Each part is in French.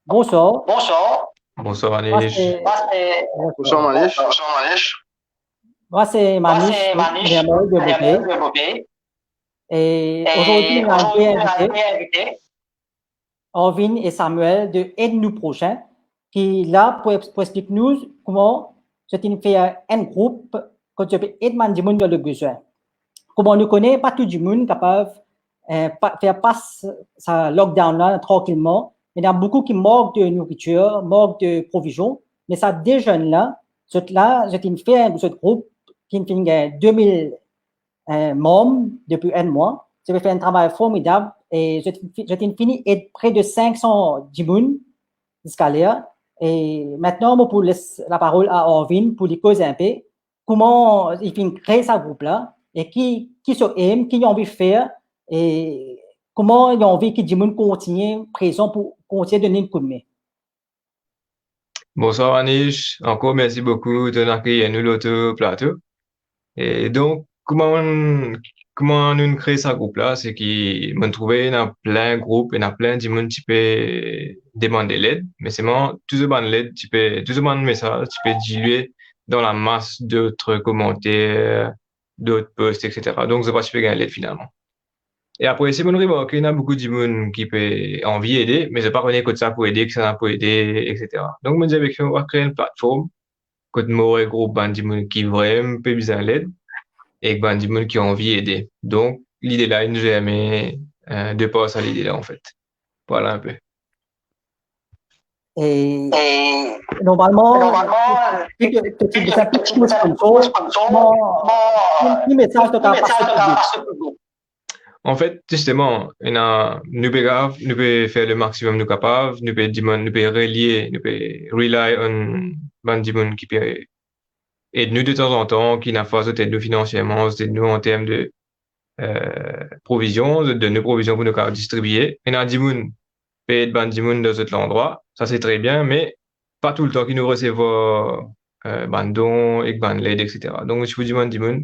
Bonsoir. Bonsoir. Bonsoir Moi, Anish. c'est Bonsoir Manish. moi, c'est Manish, Mohamed de Bopé. Et aujourd'hui, on a deux invités, Orvin et Samuel de Aide-nous Prochain, qui est là pour expliquer nous comment c'est une fait un groupe que tu peux aider du monde dans le besoin. Comme on ne connaît pas tout du monde capable de faire passer ce lockdown-là tranquillement. Il y en a beaucoup qui manquent de nourriture, manquent de provisions, mais ça, des jeunes-là, c'est une fait ce groupe qui fait 2000 membres depuis un mois. Je vais faire un travail formidable et j'ai fini et près de 500 dimoun jusqu'à là. Et maintenant, je pour laisser la parole à Orvin pour lui causer un peu comment il finit créer ce groupe-là et qui se aime, qui a envie de faire et comment il a envie que dimoun continue présent pour continuer de donner une coup de main. Bonsoir Anish. Encore merci beaucoup de nous accueillir nous l'autre plateau. Et donc, comment nous créer ce groupe-là, c'est qu'il m'a trouvé dans plein de groupes, il y a plein de monde qui peut demander l'aide, mais c'est vraiment tout ce bande l'aide, tout ce bande message, tu peux diluer dans la masse d'autres commentaires, d'autres posts, etc. Donc, c'est pas tu peux gagner l'aide finalement. Et après, c'est mon remarque, il y a beaucoup de monde qui peut envie d'aider, mais je pas connaître que ça pour aider, que ça n'a pas aider, etc. Donc, je me dis avec on va créer une plateforme, que moi, un groupe de monde qui vraiment peut besoin d'aide, et ben, du monde qui a envie d'aider. Donc, l'idée là, une jamais de passer à l'idée là, en fait. Voilà un peu. Et normalement, tu fais un petit peu quel message tu as public? En fait, justement, nous pouvons faire le maximum nous capables, nous pouvons relier, nous pouvons rely on ben, du monde qui peut aider nous de temps en temps, qui n'a pas aide nous financièrement, aide nous en termes de provisions, de nos provisions pour nous distribuer. Et du monde payer ban du monde dans cet endroit, ça c'est très bien, mais pas tout le temps qu'ils nous recevons ban don et ban l'aide, etc. Donc, je vous demande du monde,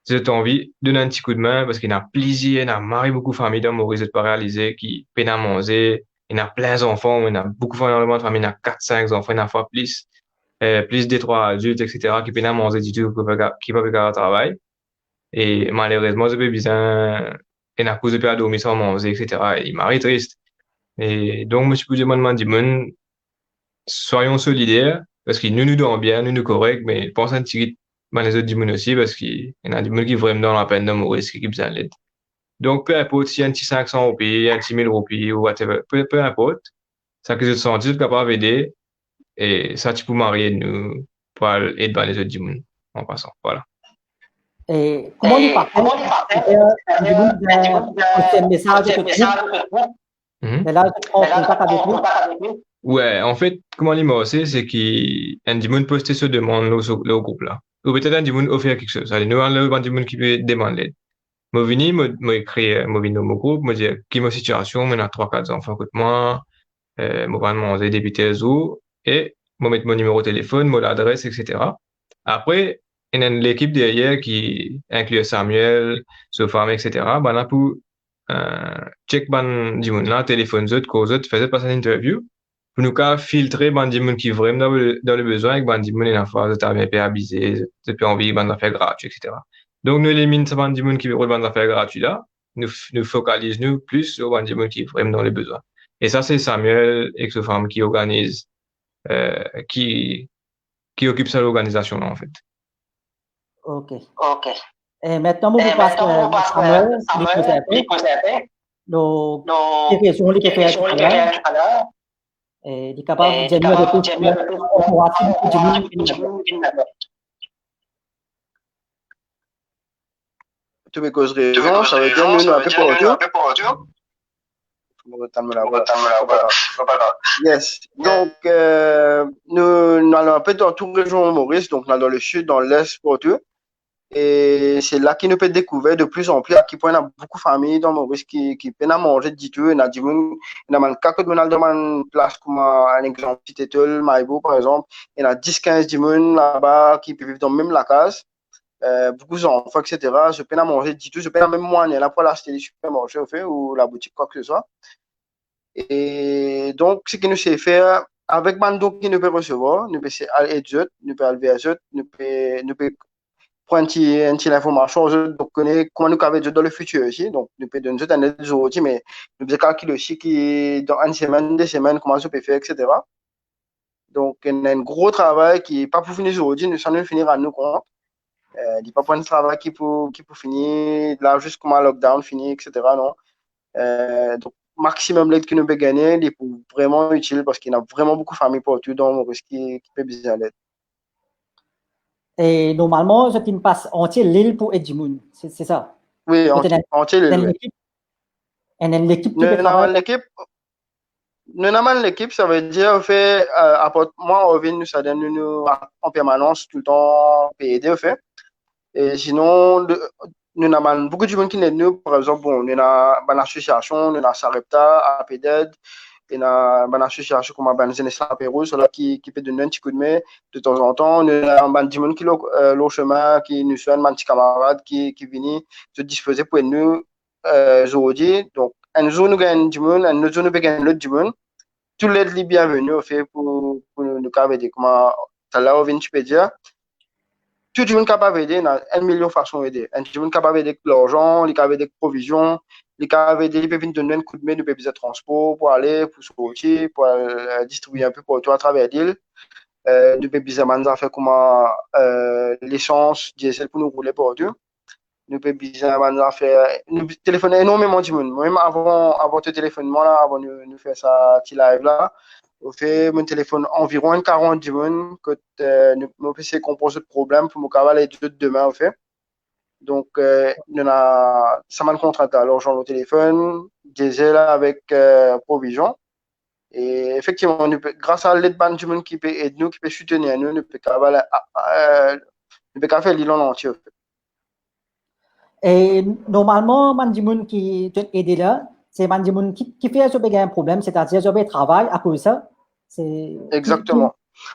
si tu as envie, donne un petit coup de main parce qu'il y a plaisir, il y a marre beaucoup de familles dans Maurice de pas réaliser qui peinent à manger, il y a plein d'enfants, il y a beaucoup de familles, il y a 4-5 enfants, il y a fois plus de 3 adultes, etc., qui peinent à manger du tout, qui peuvent faire le travail. Et malheureusement, c'est bizarre, il y a cause de perdre dormir sans manger, etc. Et il m'arrive triste. Et donc, je peux demander, soyons solidaires, parce que nous donnons bien, nous corrects, mais pense un petit peu les autres du aussi, parce qu'il y en a du monde qui est vraiment dans la peine de mourir, ce qui est besoin d'aide. Donc, peu importe si y a un petit 500 roupies, un petit 1000 roupies, ou whatever, peu importe, ça que je te sens, tu es capable d'aider, et ça, tu peux marier nous pour aider les autres du monde, en passant. Voilà. Et comment il partage un message de et là, je prends contact avec lui. Ouais, en fait, comment il m'a aussi, c'est qu'un du monde postait ce demande le groupe là. Ou peut-être un du monde offrir quelque chose. Allez, nous, un du monde qui peut demander. Moi, venu, moi, écrit, moi, venu dans mon groupe, moi, dire, qui est ma situation, moi, a 3-4 enfants côté moi, moi, va demander débuter où, et, moi, mettre mon numéro de téléphone, mon adresse, etc. Après, il y a l'équipe derrière qui inclut Samuel, Sophie, etc. Ben, là, pour, check ban du monde là, téléphone autres, cause autres, faisait passer une interview, pour nous cas filtrer ban du monde qui est vraiment dans le besoin, et ban du monde, il a phase, t'as bien abusé, t'as plus envie, ban d'affaires gratuits, etc. Donc, nous éliminons ce ban du monde qui veut ban d'affaires gratuits là, nous focalisons plus sur ban du monde qui est vraiment dans le besoin. Et ça, c'est Samuel et sa femme qui organise, euh, qui, qui occupe ça l'organisation là, en fait. Ok. Et maintenant, vous passez Samuel, il cause un peu. Donc, les questions, les questions, tout à l'heure. Et il est capable de dire de Tu me causes raison, ça veut dire nous un peu pour retour. Yes. Donc, nous allons un peu dans toute région Maurice, donc dans le sud, dans l'est pour tout. Et c'est là qu'il nous peut découvrir de plus en plus à quel point il y a beaucoup de familles dans Maurice qui peinent à manger du tout. Il y a des quelques dans place comme un exemple, Petit Étoile, Maïbo par exemple. Il y a 10-15 personnes là-bas qui peuvent vivre dans même la case. Beaucoup d'enfants, etc. Je peine à manger du tout. Je peine à même moyen là pour l'acheter des supermarchés au fait, ou la boutique, quoi que ce soit. Et donc, ce que nous savons faire, avec Bando qui nous peut recevoir, nous pouvons aller nous pouvons aller vers nous pouvons prendre un petit information, donc connaître comment nous avons dans le futur aussi. Donc, nous pouvons donner un aide aujourd'hui, mais nous pouvons calculer aussi qui, dans une semaine, 2 semaines, comment je peux faire, etc. Donc, il y a un gros travail qui n'est pas pour finir aujourd'hui, nous allons finir à nous compte. Il n'est pas pour un travail qui pour finir là, juste comme un lockdown fini, etc. Non. Donc, maximum l'aide que nous pouvons gagner, il est vraiment utile parce qu'il y a vraiment beaucoup de familles partout dans Maurice qui peut besoin d'aide. Et normalement, je team passe entier l'île pour Edgemoon, c'est ça? Oui, entier l'île. Et l'équipe qui peut travailler. Normalement, l'équipe, ça veut dire, fait, moi, Ovin, nous, ça donne nous en permanence, tout le temps, aider, au fait. Et sinon, nous avons beaucoup de gens qui nous aident. Par exemple, bon, nous avons une association, nous avons Sarepta, APDED, nous avons une association comme la Jeunesse Pérou, qui peut donner un petit coup de main de temps en temps. Nous avons des gens qui ont le chemin, qui nous soignent, des petits camarades qui viennent se disposer pour nous aujourd'hui. Donc, un jour, nous gagnons du monde, un autre jour, nous gagnons l'autre du monde. Tout l'aide est bienvenue, au fait, pour nous aider. Comment, ça là, tu peux dire. Tout le monde est capable d'aider, il y a 1 million de façons d'aider. Tout le monde est capable d'aider avec l'argent, il est capable d'aider avec provisions, il est capable d'aider, il peut venir donner un coup de main, il peut besoin de transport pour aller, pour sortir, pour distribuer un peu pour tout à travers l'île. Il peut besoin de faire comme l'essence, diesel pour nous rouler partout. Nous peut besoin de faire, nous téléphonons énormément du monde. Même avant ce téléphonement là, avant de nous faire ça petit live là, on fait mon téléphone environ 40 du monde que nous PC compose de problème pour me cavaler demain au fait. Donc nous a ça m'a contrat à l'argent au téléphone, diesel avec provision. Et effectivement, grâce à l'aide du monde qui peut aider nous, qui peut soutenir nous, nous peut cavaler, nous peut faire l'île en entier. Et normalement, Mandimoun qui te aide là, c'est Mandimoun qui fait un problème, c'est-à-dire je travail à cause de ça. Exactement.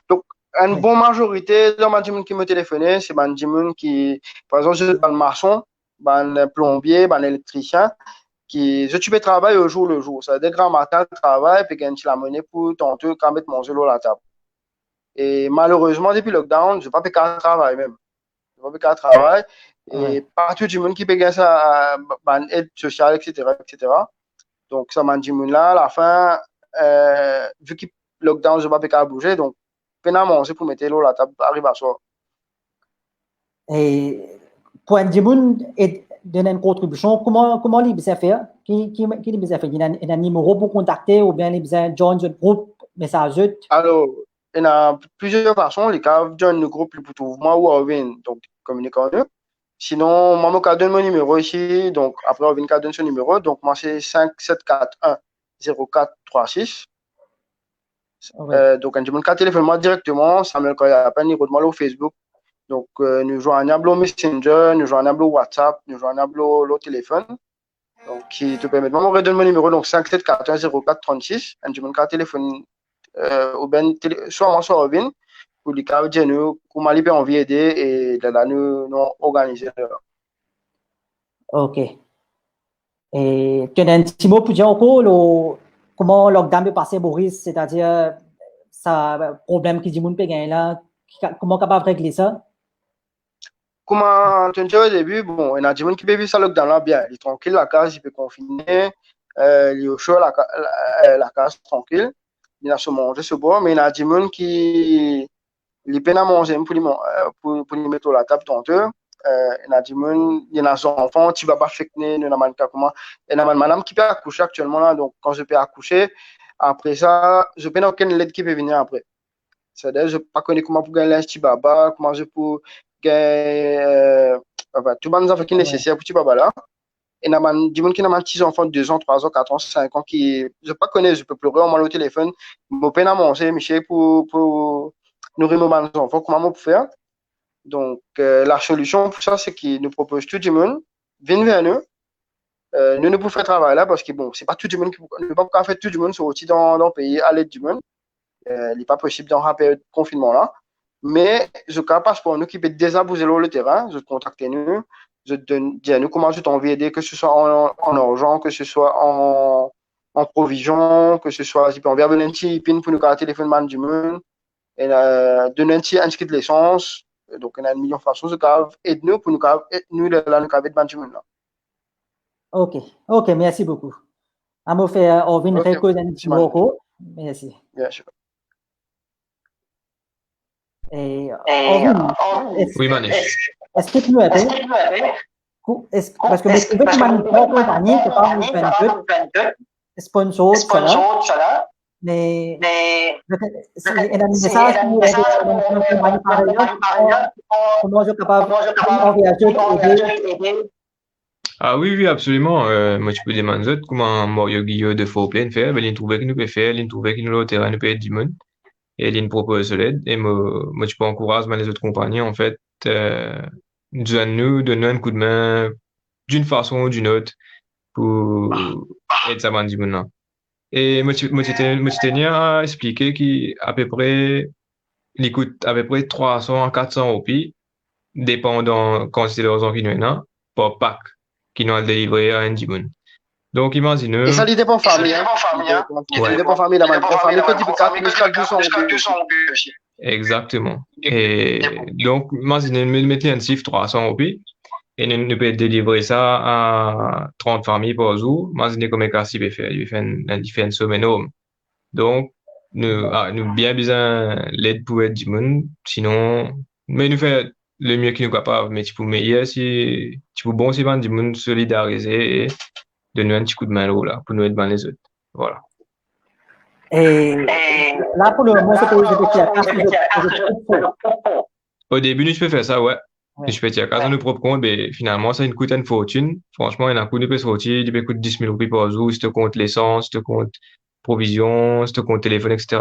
Donc, une bonne majorité de Mandimoun qui me téléphonait, c'est Mandimoun qui, par exemple, je suis un maçon, un plombier, un électricien, qui je peux travailler au jour le jour. Ça veut dire grand matin, travail, puis gagner la monnaie pour tenter quand mettre mon à la table. Et malheureusement, depuis le lockdown, je n'ai pas pu faire travail même. Je n'ai pas pu faire travail. Et pas tout le monde qui peut gagner ça, aide sociale, etc., etc. Donc, ça m'a dit, là, à la fin, vu que le lockdown, je ne peux pas bouger, donc, peine à manger pour mettre l'eau à la table, arrive à soi. Et pour un Dimoun donner une contribution, comment les besoin faire? Qui les besoin faire? Il y a un numéro pour contacter ou bien les besoin joindre un groupe, message? Alors, il y a plusieurs façons. Les cas joindre le groupe pour moi ou Arvin, donc communiquer en eux. Sinon, moi, je donne mon numéro ici. Donc, après, Arvin donne son numéro. Donc, moi, c'est 5741 0436. Donc, quand je me téléphone moi directement, ça me appelle, il moi au Facebook. Donc, nous joignons au Messenger, nous joignons au WhatsApp, nous joignons au téléphone. Donc, qui te permet de me redonner mon numéro. Donc, 5741 0436. Et je me téléphone ou bien soit moi, soit Robin, pour les cas de nous, pour m'aller envie d'aider et de là, nous organiser. Ok. Et tu as un petit mot pour dire encore comment le lockdown peut passer, Boris, c'est-à-dire ça problème qui dit moun peut gagner là, comment capable de régler ça? Comment tu disais au début, bon, il y a des gens qui peuvent vivre ça lockdown là bien, il est tranquille, la case, il peut confiner, il est au chaud, la case tranquille, il a se manger, se boire, mais il y a des gens qui les peine à manger pour les mettre à la table tantôt. Il y a des gens, il y a des enfants, tu vas pas faire il y a comment. Il y a une madame qui peut accoucher actuellement là, donc quand je peux accoucher, après ça, je peux aucune aide qui peut venir après. C'est-à-dire, je ne pas connais comment pour gagner un petit baba, comment je peux gagner tout le monde qui est nécessaire pour petit baba là. Et il y a des gens qui ont des petits enfants de 2 ans, 3 ans, 4 ans, 5 ans qui, je ne pas connais, je peux pleurer au au téléphone, je peine à manger, Michel, pour nourrir mes enfants, comment on peut faire. Donc, la solution pour ça, c'est qu'ils nous proposent tout le monde, viennent vers nous. Nous pouvons faire travail là parce que bon, c'est pas tout le monde qui ne peut pas faire tout le monde sortir dans le pays à l'aide du monde. Il n'est pas possible dans la période de confinement là. Mais je passe pour nous qui peut désabouser le terrain, je contacte nous, je donne, dis nous comment je t'envie d'aider, que ce soit en argent, que ce soit en en provision, que ce soit si on vient un petit pin pour nous garder téléphone man du monde, et donner un petit inscrit de l'essence, donc on a 1 million de façons de cave, et nous pour nous cave, et nous là nous cave de man du monde là. Ok, merci beaucoup. On va faire Orvin Ok, record un petit beaucoup. Merci. Bien sûr. Et Orvin, Oui, Manish. est-ce que tu nous appelles? Parce que je trouvais que mon compagnie qui parle de 22 sponsor cela, mais c'est un message qui est de compagnie par exemple, comment je suis capable d'envisager Ah oui, absolument. Moi, tu peux demander comment Mario Guillaume de Faux-Plein fait. Ben, il trouvait qu'il nous peut faire, il trouvait qu'il nous le terrain nous peut être dimon. Et il nous propose l'aide. Et moi, tu peux encourager les autres compagnies, en fait, donner un coup de main d'une façon ou d'une autre pour aider ça, dimon là. Et moi, tu tenais à expliquer qu'à peu près, il coûte à peu près 300 à 400 roupies, dépendant quand c'est l'argent qui nous est là, par pack, qui nous a délivré à un dimon. Donc, imaginez. Et ça, il dépend famille. Ouais. Il dépend famille, la famille, que tu peux 4 jusqu'à 200 aussi. Exactement. Et donc, imaginez, mettez un chiffre 300 roupies, et nous pouvons délivrer ça à 30 familles par jour. Imaginez combien Cassie peut faire. Il fait une somme énorme. Donc, nous bien besoin l'aide pour être du monde. Sinon, mais nous fait le mieux qu'il nous capable. Mais tu peux meilleur si, tu peux bon si van du monde solidariser et donner un petit coup de main là, pour nous aider dans les autres. Voilà. Et là, pour le moment, c'est que Au début, je peux faire ça, ouais. Je peux dire, quand on nous propre compte, ben, finalement, ça nous coûte une fortune. Franchement, il y a un coup de peut sortir, il peut coûter 10 000 roupies par jour, si tu comptes l'essence, si tu comptes provision, si tu comptes téléphone, etc.